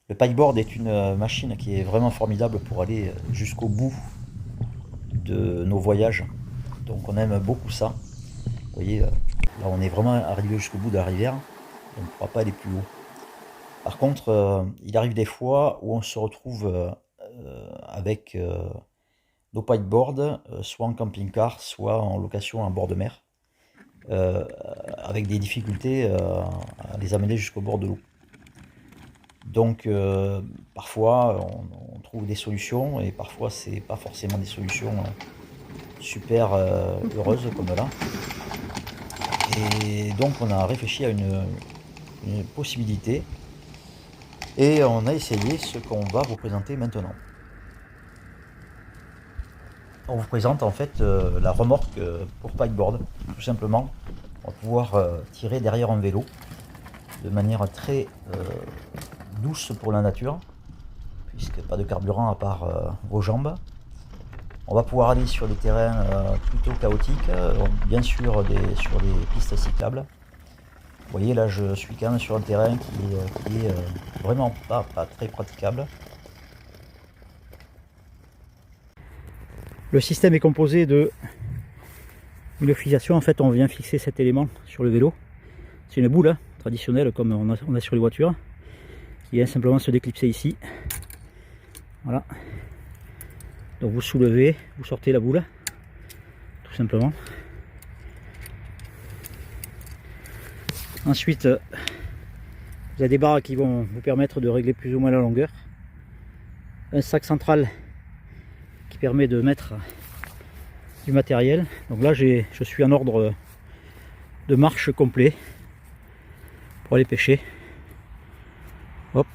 Le pikeboard est une machine qui est vraiment formidable pour aller jusqu'au bout de nos voyages. Donc on aime beaucoup ça. Vous voyez, là on est vraiment arrivé jusqu'au bout de la rivière. On ne pourra pas aller plus haut. Par contre, il arrive des fois où on se retrouve avec nos pikeboards, soit en camping-car, soit en location en bord de mer, avec des difficultés à les amener jusqu'au bord de l'eau. Donc parfois on trouve des solutions et parfois c'est pas forcément des solutions super heureuses comme là. Et donc on a réfléchi à une possibilité et on a essayé ce qu'on va vous présenter maintenant. On vous présente en fait la remorque pour pikeboard, tout simplement. On va pouvoir tirer derrière un vélo de manière très douce pour la nature, puisque pas de carburant à part vos jambes. On va pouvoir aller sur des terrains plutôt chaotiques, bien sûr sur des pistes cyclables. Vous voyez là je suis quand même sur un terrain qui est vraiment pas très praticable. Le système est composé de une fixation. En fait on vient fixer cet élément sur le vélo. C'est une boule traditionnelle comme on a sur les voitures, qui vient simplement se déclipser ici. Voilà. Donc vous soulevez, vous sortez la boule, tout simplement. Ensuite, vous avez des barres qui vont vous permettre de régler plus ou moins la longueur. Un sac central qui permet de mettre du matériel. Donc là, je suis en ordre de marche complet pour aller pêcher. Hop.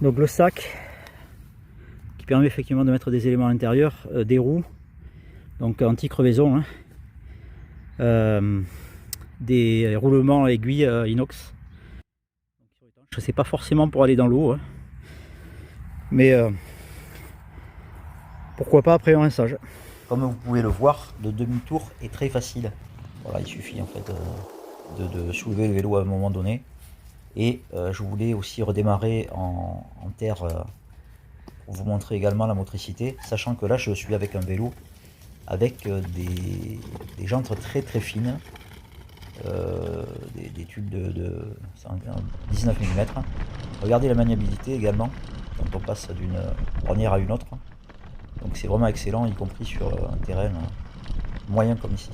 Donc le sac qui permet effectivement de mettre des éléments à l'intérieur, des roues, donc anti-crevaison, des roulements aiguilles inox. Je sais pas forcément pour aller dans l'eau, mais pourquoi pas après un rinçage. Comme vous pouvez le voir, le demi-tour est très facile. Voilà, il suffit en fait de soulever le vélo à un moment donné. Et je voulais aussi redémarrer en terre pour vous montrer également la motricité, sachant que là je suis avec un vélo avec des jantes très fines, des tubes de 19 mm. Regardez la maniabilité également quand on passe d'une ornière à une autre. Donc c'est vraiment excellent, y compris sur un terrain moyen comme ici.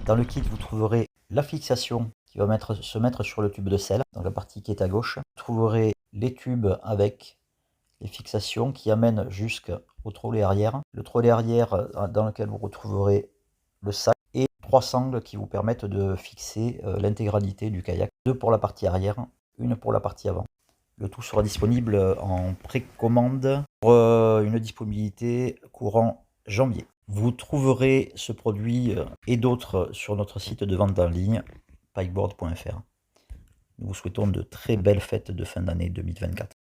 Dans le kit, vous trouverez la fixation qui va se mettre sur le tube de selle, dans la partie qui est à gauche. Vous trouverez les tubes avec les fixations qui amènent jusqu'au trollet arrière. Le trollet arrière dans lequel vous retrouverez le sac et 3 sangles qui vous permettent de fixer l'intégralité du kayak. 2 pour la partie arrière, 1 pour la partie avant. Le tout sera disponible en précommande pour une disponibilité courant janvier. Vous trouverez ce produit et d'autres sur notre site de vente en ligne, pikeboard.fr. Nous vous souhaitons de très belles fêtes de fin d'année 2024.